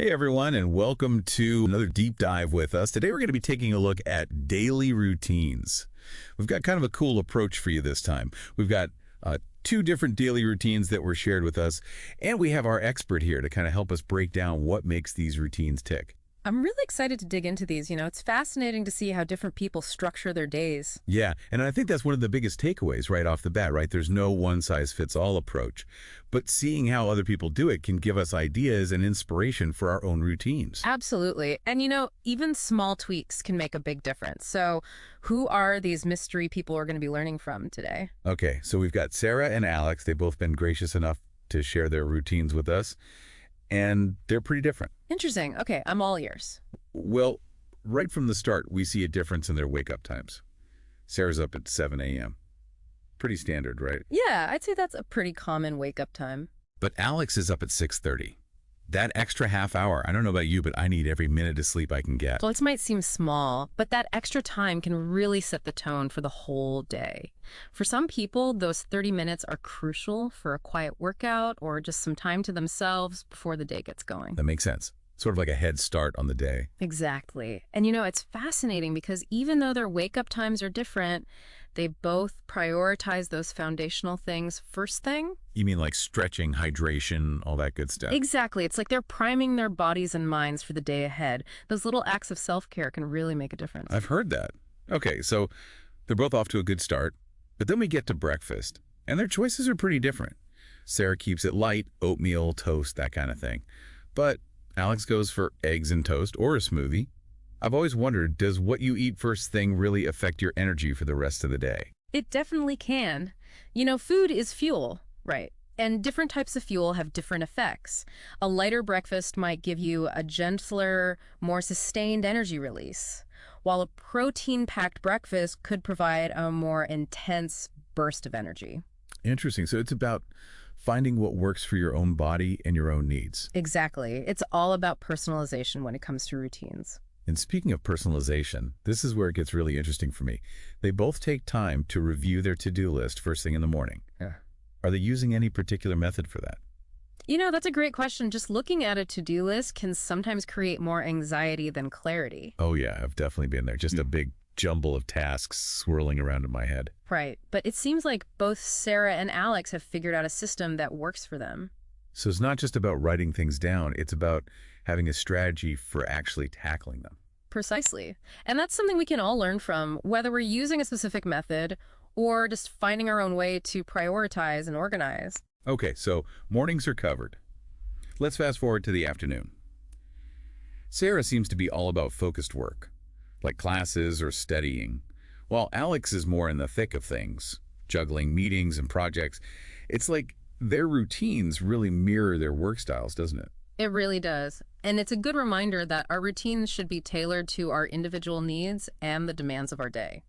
Hey everyone, and welcome to another deep dive with us. Today we're going to be taking a look at daily routines. We've got kind of a cool approach for you this time. We've got two different daily routines that were shared with us, and we have our expert here to kind of help us break down what makes these routines tick. I'm really excited to dig into these. It's fascinating to see how different people structure their days. Yeah, and I think that's one of the biggest takeaways right off the bat, right? There's no one-size-fits-all approach, but seeing how other people do it can give us ideas and inspiration for our own routines. Absolutely. And even small tweaks can make a big difference. So who are these mystery people we're going to be learning from today? Okay, so we've got Sarah and Alex. They've both been gracious enough to share their routines with us, and they're pretty different. Interesting. Okay, I'm all ears. Well, right from the start, we see a difference in their wake-up times. Sarah's up at 7 a.m. Pretty standard, right? Yeah, I'd say that's a pretty common wake-up time. But Alex is up at 6:30. That extra half hour, I don't know about you, but I need every minute of sleep I can get. Well, it might seem small, but that extra time can really set the tone for the whole day. For some people, those 30 minutes are crucial for a quiet workout or just some time to themselves before the day gets going. That makes sense. Sort of like a head start on the day. Exactly. And it's fascinating because even though their wake-up times are different, they both prioritize those foundational things first thing. You mean like stretching, hydration, all that good stuff? Exactly. It's like they're priming their bodies and minds for the day ahead. Those little acts of self-care can really make a difference. I've heard that. Okay, so they're both off to a good start, but then we get to breakfast, and their choices are pretty different. Sarah keeps it light, oatmeal, toast, that kind of thing. But Alex goes for eggs and toast or a smoothie. I've always wondered, does what you eat first thing really affect your energy for the rest of the day? It definitely can. Food is fuel, right? And different types of fuel have different effects. A lighter breakfast might give you a gentler, more sustained energy release, while a protein-packed breakfast could provide a more intense burst of energy. Interesting. So it's about finding what works for your own body and your own needs. Exactly. It's all about personalization when it comes to routines. And speaking of personalization, this is where it gets really interesting for me. They both take time to review their to-do list first thing in the morning. Yeah. Are they using any particular method for that? That's a great question. Just looking at a to-do list can sometimes create more anxiety than clarity. Oh yeah, I've definitely been there. Just a big jumble of tasks swirling around in my head. Right. But it seems like both Sarah and Alex have figured out a system that works for them. So it's not just about writing things down, it's about having a strategy for actually tackling them. Precisely. And that's something we can all learn from, whether we're using a specific method or just finding our own way to prioritize and organize. Okay, so mornings are covered. Let's fast forward to the afternoon. Sarah seems to be all about focused work, like classes or studying, while Alex is more in the thick of things, juggling meetings and projects. It's like their routines really mirror their work styles, doesn't it? It really does. And it's a good reminder that our routines should be tailored to our individual needs and the demands of our day.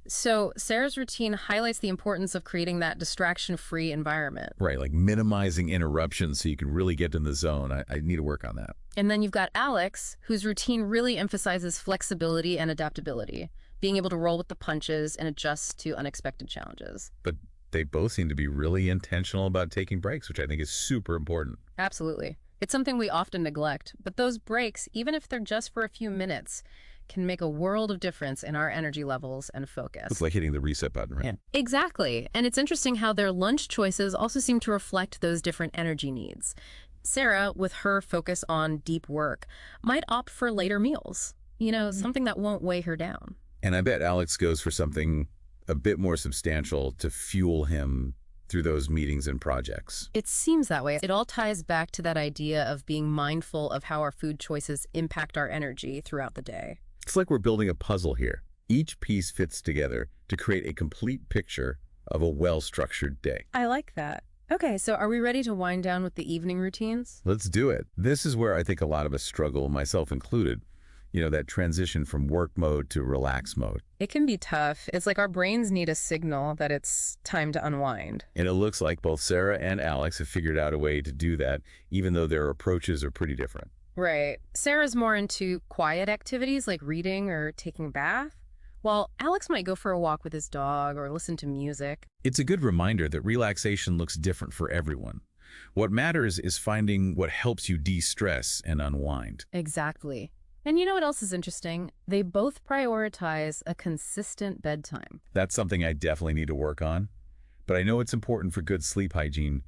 So Sarah's routine highlights the importance of creating that distraction-free environment. Right, like minimizing interruptions so you can really get in the zone. I need to work on that. And then you've got Alex, whose routine really emphasizes flexibility and adaptability, being able to roll with the punches and adjust to unexpected challenges. But they both seem to be really intentional about taking breaks, which I think is super important. Absolutely. It's something we often neglect, but those breaks, even if they're just for a few minutes, can make a world of difference in our energy levels and focus. It's like hitting the reset button, right? Yeah. Exactly. And it's interesting how their lunch choices also seem to reflect those different energy needs. Sarah, with her focus on deep work, might opt for later meals, something that won't weigh her down. And I bet Alex goes for something a bit more substantial to fuel him through those meetings and projects. It seems that way. It all ties back to that idea of being mindful of how our food choices impact our energy throughout the day. It's like we're building a puzzle here. Each piece fits together to create a complete picture of a well-structured day. I like that. Okay, so are we ready to wind down with the evening routines? Let's do it. This is where I think a lot of us struggle, myself included. That transition from work mode to relax mode. It can be tough. It's like our brains need a signal that it's time to unwind. And it looks like both Sarah and Alex have figured out a way to do that, even though their approaches are pretty different. Right. Sarah's more into quiet activities like reading or taking a bath, while Alex might go for a walk with his dog or listen to music. It's a good reminder that relaxation looks different for everyone. What matters is finding what helps you de-stress and unwind. Exactly. And you know what else is interesting? They both prioritize a consistent bedtime. That's something I definitely need to work on. But I know it's important for good sleep hygiene.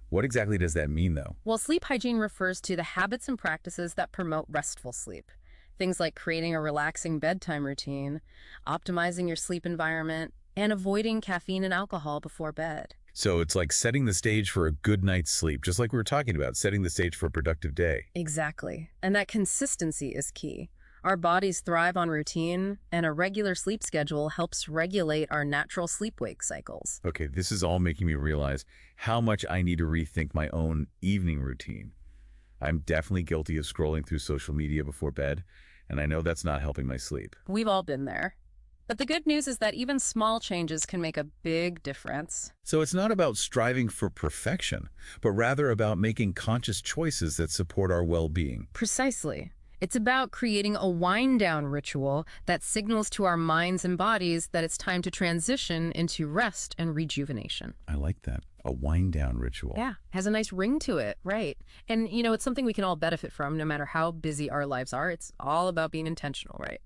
What exactly does that mean, though? Well, sleep hygiene refers to the habits and practices that promote restful sleep. Things like creating a relaxing bedtime routine, optimizing your sleep environment, and avoiding caffeine and alcohol before bed. So it's like setting the stage for a good night's sleep, just like we were talking about, setting the stage for a productive day. Exactly. And that consistency is key. Our bodies thrive on routine, and a regular sleep schedule helps regulate our natural sleep-wake cycles. Okay, this is all making me realize how much I need to rethink my own evening routine. I'm definitely guilty of scrolling through social media before bed, and I know that's not helping my sleep. We've all been there. But the good news is that even small changes can make a big difference. So it's not about striving for perfection, but rather about making conscious choices that support our well-being. Precisely. It's about creating a wind-down ritual that signals to our minds and bodies that it's time to transition into rest and rejuvenation. I like that. A wind-down ritual. Yeah, has a nice ring to it, right? And, it's something we can all benefit from no matter how busy our lives are. It's all about being intentional, right?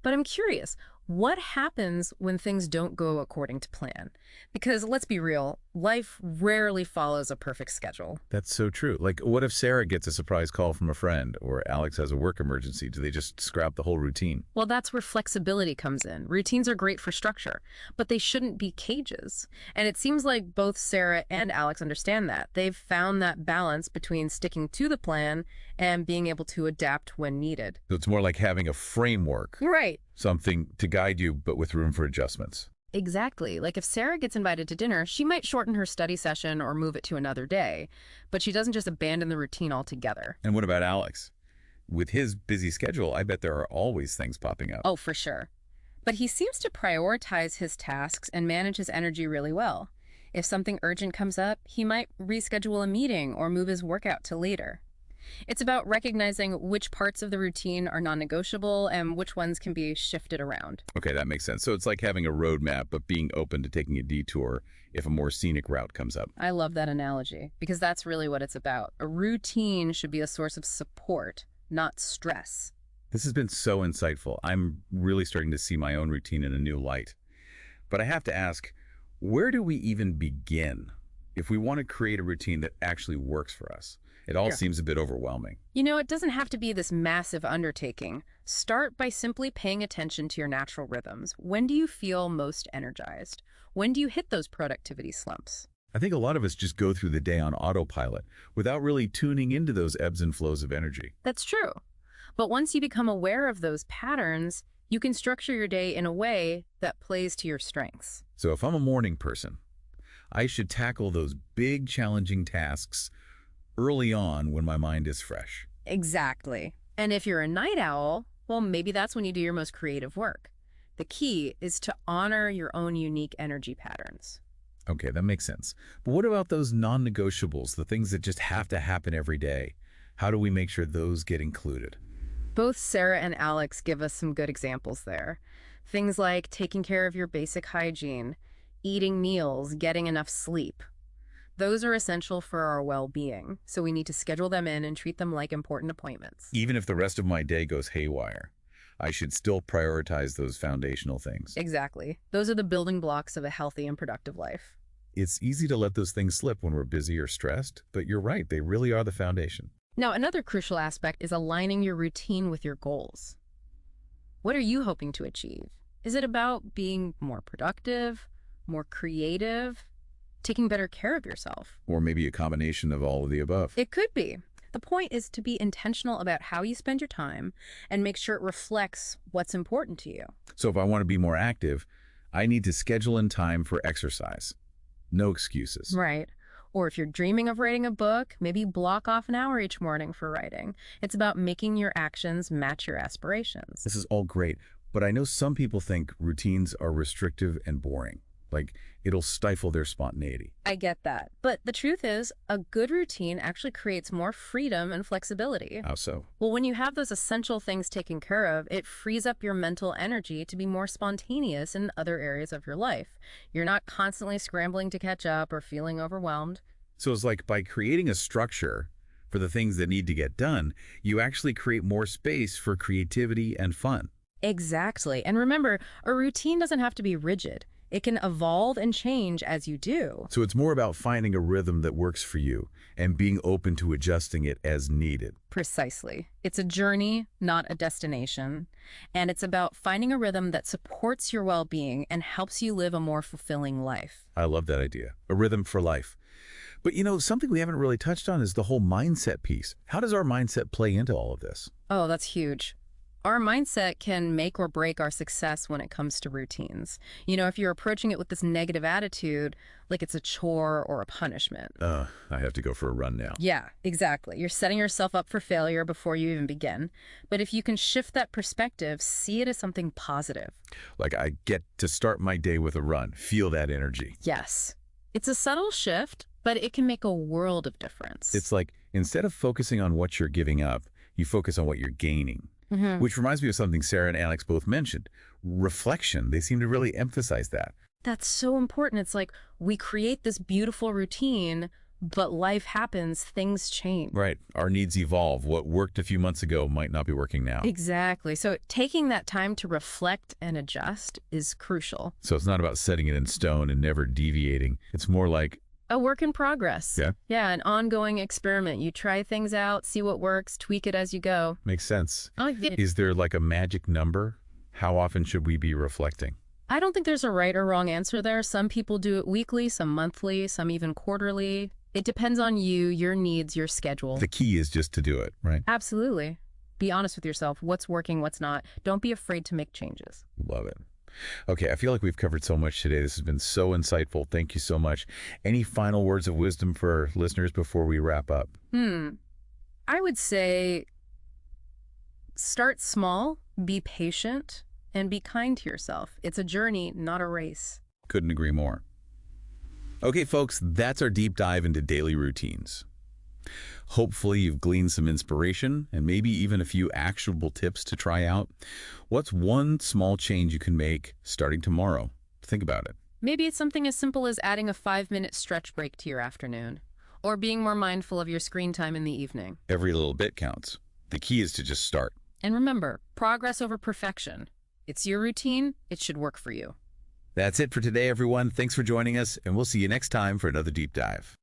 But I'm curious, what happens when things don't go according to plan? Because let's be real, life rarely follows a perfect schedule. That's so true. Like, what if Sarah gets a surprise call from a friend or Alex has a work emergency? Do they just scrap the whole routine? Well, that's where flexibility comes in. Routines are great for structure, but they shouldn't be cages. And it seems like both Sarah and Alex understand that. They've found that balance between sticking to the plan and being able to adapt when needed. So it's more like having a framework, Right. something to guide you, but with room for adjustments. Exactly. Like if Sarah gets invited to dinner, she might shorten her study session or move it to another day, but she doesn't just abandon the routine altogether. And what about Alex? With his busy schedule, I bet there are always things popping up. Oh, for sure. But he seems to prioritize his tasks and manage his energy really well. If something urgent comes up, he might reschedule a meeting or move his workout to later. It's about recognizing which parts of the routine are non-negotiable and which ones can be shifted around. Okay, that makes sense. So it's like having a roadmap, but being open to taking a detour if a more scenic route comes up. I love that analogy because that's really what it's about. A routine should be a source of support, not stress. This has been so insightful. I'm really starting to see my own routine in a new light. But I have to ask, where do we even begin if we want to create a routine that actually works for us? It all seems a bit overwhelming. It doesn't have to be this massive undertaking. Start by simply paying attention to your natural rhythms. When do you feel most energized? When do you hit those productivity slumps? I think a lot of us just go through the day on autopilot without really tuning into those ebbs and flows of energy. That's true. But once you become aware of those patterns, you can structure your day in a way that plays to your strengths. So if I'm a morning person, I should tackle those big, challenging tasks early on when my mind is fresh. Exactly. And if you're a night owl, well, maybe that's when you do your most creative work. The key is to honor your own unique energy patterns. Okay, that makes sense. But what about those non-negotiables, the things that just have to happen every day? How do we make sure those get included? Both Sarah and Alex give us some good examples there. Things like taking care of your basic hygiene, eating meals, getting enough sleep. Those are essential for our well-being, so we need to schedule them in and treat them like important appointments. Even if the rest of my day goes haywire, I should still prioritize those foundational things. Exactly. Those are the building blocks of a healthy and productive life. It's easy to let those things slip when we're busy or stressed, but you're right, they really are the foundation. Now, another crucial aspect is aligning your routine with your goals. What are you hoping to achieve? Is it about being more productive, more creative, taking better care of yourself? Or maybe a combination of all of the above. It could be. The point is to be intentional about how you spend your time and make sure it reflects what's important to you. So if I want to be more active, I need to schedule in time for exercise. No excuses. Right. Or if you're dreaming of writing a book, maybe block off an hour each morning for writing. It's about making your actions match your aspirations. This is all great, but I know some people think routines are restrictive and boring. Like, it'll stifle their spontaneity. I get that. But the truth is, a good routine actually creates more freedom and flexibility. How so? Well, when you have those essential things taken care of, it frees up your mental energy to be more spontaneous in other areas of your life. You're not constantly scrambling to catch up or feeling overwhelmed. So it's like by creating a structure for the things that need to get done, you actually create more space for creativity and fun. Exactly. And remember, a routine doesn't have to be rigid. It can evolve and change as you do. So it's more about finding a rhythm that works for you and being open to adjusting it as needed. Precisely. It's a journey, not a destination. And it's about finding a rhythm that supports your well-being and helps you live a more fulfilling life. I love that idea. A rhythm for life. But something we haven't really touched on is the whole mindset piece. How does our mindset play into all of this? Oh, that's huge. Our mindset can make or break our success when it comes to routines. If you're approaching it with this negative attitude, like it's a chore or a punishment. I have to go for a run now. Yeah, exactly. You're setting yourself up for failure before you even begin. But if you can shift that perspective, see it as something positive. Like I get to start my day with a run, feel that energy. Yes. It's a subtle shift, but it can make a world of difference. It's like instead of focusing on what you're giving up, you focus on what you're gaining. Which reminds me of something Sarah and Alex both mentioned. Reflection. They seem to really emphasize that. That's so important. It's like we create this beautiful routine, but life happens, things change. Right. Our needs evolve. What worked a few months ago might not be working now. Exactly. So taking that time to reflect and adjust is crucial. So it's not about setting it in stone and never deviating. It's more like a work in progress. Yeah. Yeah, an ongoing experiment. You try things out, see what works, tweak it as you go. Makes sense. I like that. Is there like a magic number? How often should we be reflecting? I don't think there's a right or wrong answer there. Some people do it weekly, some monthly, some even quarterly. It depends on you, your needs, your schedule. The key is just to do it, right? Absolutely. Be honest with yourself. What's working, what's not. Don't be afraid to make changes. Love it. Okay, I feel like we've covered so much today. This has been so insightful. Thank you so much. Any final words of wisdom for our listeners before we wrap up? I would say start small, be patient, and be kind to yourself. It's a journey, not a race. Couldn't agree more. Okay, folks, that's our deep dive into daily routines. Hopefully you've gleaned some inspiration and maybe even a few actionable tips to try out. What's one small change you can make starting tomorrow? Think about it. Maybe it's something as simple as adding a 5-minute stretch break to your afternoon, or being more mindful of your screen time in the evening. Every little bit counts. The key is to just start. And remember, progress over perfection. It's your routine. It should work for you. That's it for today, everyone. Thanks for joining us, and we'll see you next time for another deep dive.